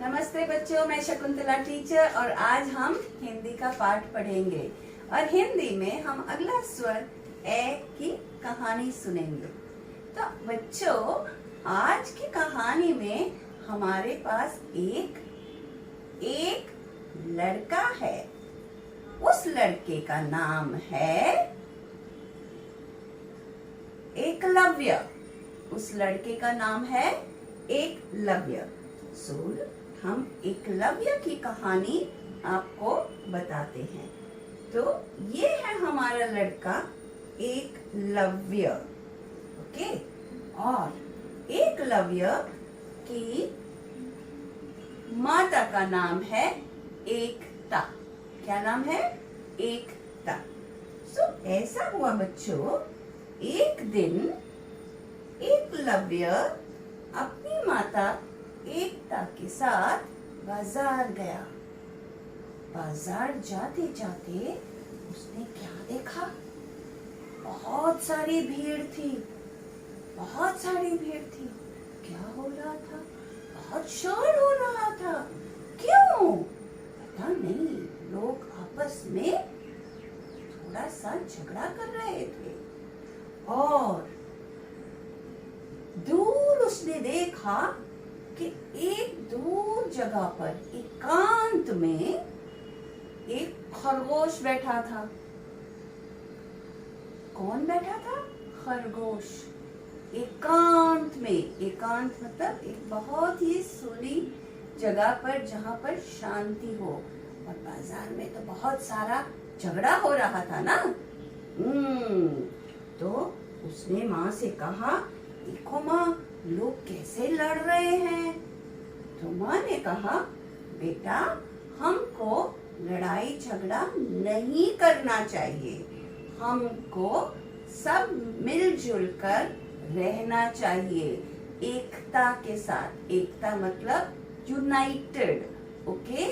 नमस्ते बच्चों, मैं शकुंतला टीचर और आज हम हिंदी का पाठ पढ़ेंगे और हिंदी में हम अगला स्वर ए की कहानी सुनेंगे। तो बच्चों, आज की कहानी में हमारे पास एक लड़का है। उस लड़के का नाम है एकलव्य। उस लड़के का नाम है एकलव्य। हम एकलव्य की कहानी आपको बताते हैं। तो ये है हमारा लड़का एकलव्य। ओके, और एकलव्य की माता का नाम है एकता। क्या नाम है? एकता। ऐसा हुआ बच्चों, एक दिन एकलव्य अपनी माता एकता के साथ बाजार गया। बाजार जाते जाते उसने क्या देखा? बहुत सारी भीड़ थी। बहुत सारी भीड़ थी। क्या हो रहा था? बहुत शोर हो रहा था। क्यों? पता नहीं। लोग आपस में थोड़ा सा झगड़ा कर रहे थे। और दूर उसने देखा कि एक दूर जगह पर एकांत में एक खरगोश बैठा था। कौन बैठा था? खरगोश। एकांत में, एकांत मतलब एक बहुत ही सुनी जगह पर जहां पर शांति हो। और बाजार में तो बहुत सारा झगड़ा हो रहा था ना। तो उसने माँ से कहा, देखो माँ, लोग कैसे लड़ रहे हैं। तो माँ ने कहा, बेटा, हमको लड़ाई झगड़ा नहीं करना चाहिए। हमको सब मिलजुल कर रहना चाहिए, एकता के साथ। एकता मतलब यूनाइटेड। ओके,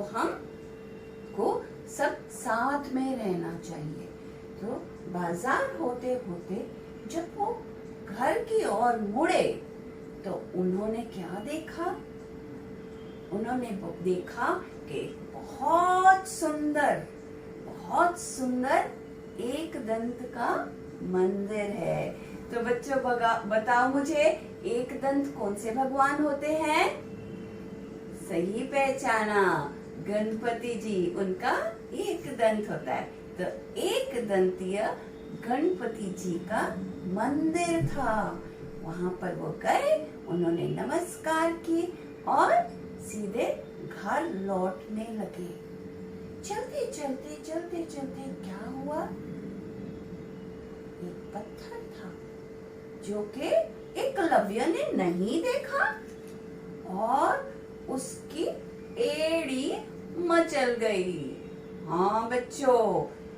हमको सब साथ में रहना चाहिए। तो बाजार होते होते जब वो घर की ओर मुड़े तो उन्होंने क्या देखा? उन्होंने देखा कि बहुत सुंदर एक दंत का मंदिर है। तो बच्चों बताओ मुझे, एक दंत कौन से भगवान होते हैं? सही पहचाना, गणपति जी। उनका एक दंत होता है। तो एक दंतीय गणपति जी का मंदिर था। वहां पर वो गए, उन्होंने नमस्कार की और सीधे घर लौटने लगे। चलते चलते क्या हुआ? एक पत्थर था जो कि एकलव्य ने नहीं देखा और उसकी एड़ी मचल गई। हाँ बच्चों,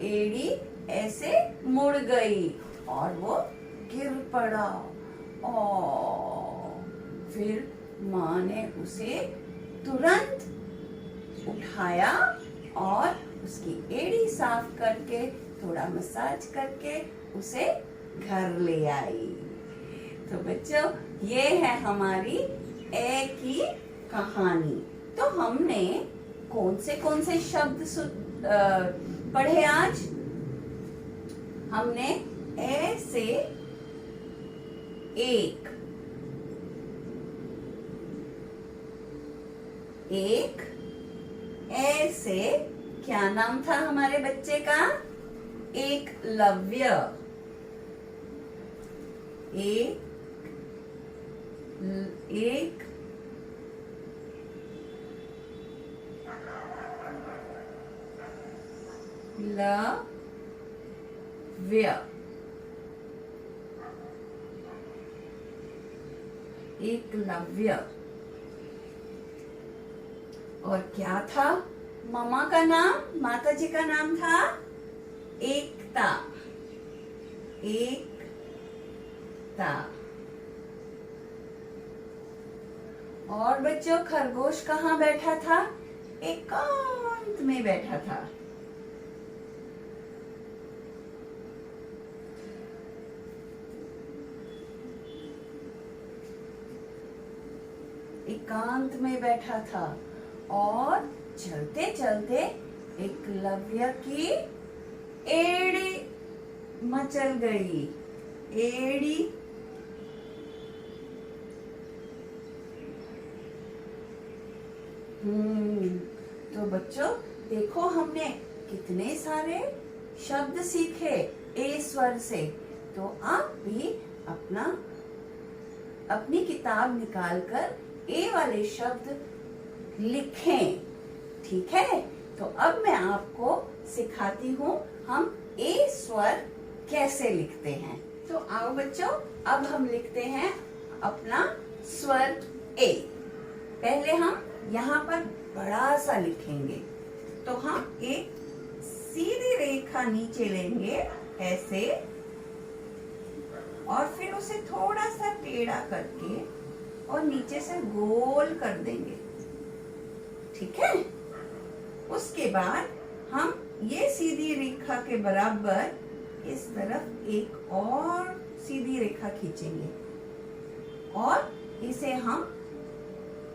एड़ी ऐसे मुड़ गई और वो गिर पड़ा। और फिर माँ ने उसे तुरंत उठाया और उसकी एड़ी साफ करके, थोड़ा मसाज करके उसे घर ले आई। तो बच्चों, ये है हमारी ए की कहानी। तो हमने कौन से शब्द पढ़े आज? हमने ए से एक ए से क्या नाम था हमारे बच्चे का? एकलव्य। एक लव्य। एकलव्य। और क्या था मामा का नाम? माता जी का नाम था एकता। एकता। और बच्चों, खरगोश कहाँ बैठा था? एकांत में बैठा था। एकांत में बैठा था और चलते चलते एकलव्य की एड़ी मचल गई। एड़ी तो बच्चों देखो हमने कितने सारे शब्द सीखे ए स्वर से। तो आप भी अपनी किताब निकालकर ए वाले शब्द लिखें, ठीक है। तो अब मैं आपको सिखाती हूँ हम ए स्वर कैसे लिखते हैं। तो आओ बच्चों, अब हम लिखते हैं अपना स्वर ए। पहले हम यहाँ पर बड़ा सा लिखेंगे। तो हम एक सीधी रेखा नीचे लेंगे ऐसे, और फिर उसे थोड़ा सा टेढ़ा करके और नीचे से गोल कर देंगे, ठीक है। उसके बाद हम ये सीधी रेखा के बराबर इस तरफ एक और सीधी रेखा खींचेंगे और इसे हम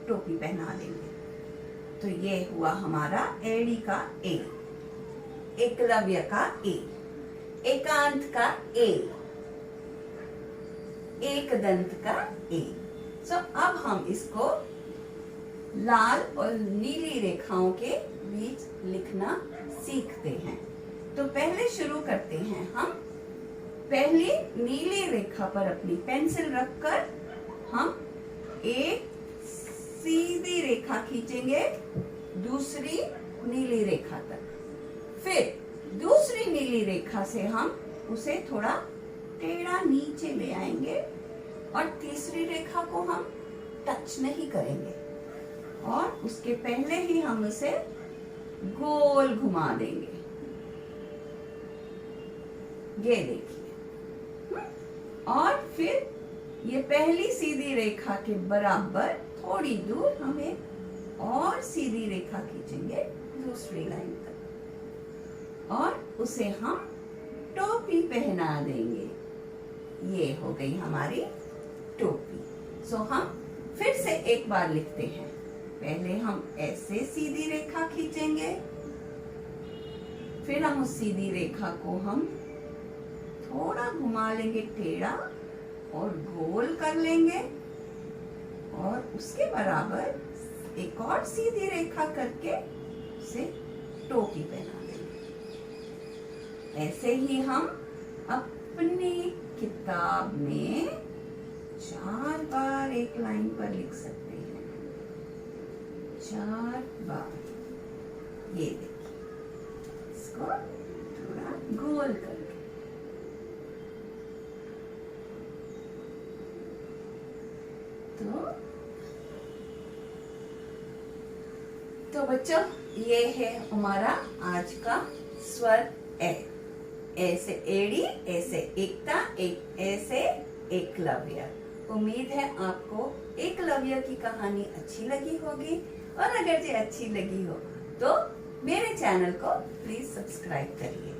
टोपी पहना देंगे। तो ये हुआ हमारा एड़ी का ए, एकलव्य का ए, एकांत का ए, एक दंत का ए। अब हम इसको लाल और नीली रेखाओं के बीच लिखना सीखते हैं। तो पहले शुरू करते हैं हम। पहली नीली रेखा पर अपनी पेंसिल रखकर हम एक सीधी रेखा खींचेंगे दूसरी नीली रेखा तक। फिर दूसरी नीली रेखा से हम उसे थोड़ा टेढ़ा नीचे ले आएंगे और तीसरी रेखा को हम टच नहीं करेंगे और उसके पहले ही हम उसे गोल घुमा देंगे। ये देखिए। और फिर ये पहली सीधी रेखा के बराबर थोड़ी दूर हम एक और सीधी रेखा खींचेंगे दूसरी लाइन तक और उसे हम टोपी पहना देंगे। ये हो गई हमारी टोपी। हम फिर से एक बार लिखते हैं। पहले हम ऐसे सीधी रेखा खींचेंगे, फिर हम उस सीधी रेखा को हम थोड़ा घुमा लेंगे टेढ़ा और गोल कर लेंगे और उसके बराबर एक और सीधी रेखा करके उसे टोपी पहना देंगे। ऐसे ही हम अपनी किताब में 4 बार एक लाइन पर लिख सकते हैं। 4 बार। ये देखिए, इसको थोड़ा गोल करके। तो बच्चों ये है हमारा आज का स्वर ए। ऐसे एड़ी, ऐसे एकता, एक ऐसे एकलव्य। उम्मीद है आपको एकलव्य की कहानी अच्छी लगी होगी और अगर ये अच्छी लगी हो तो मेरे चैनल को प्लीज सब्सक्राइब करिए।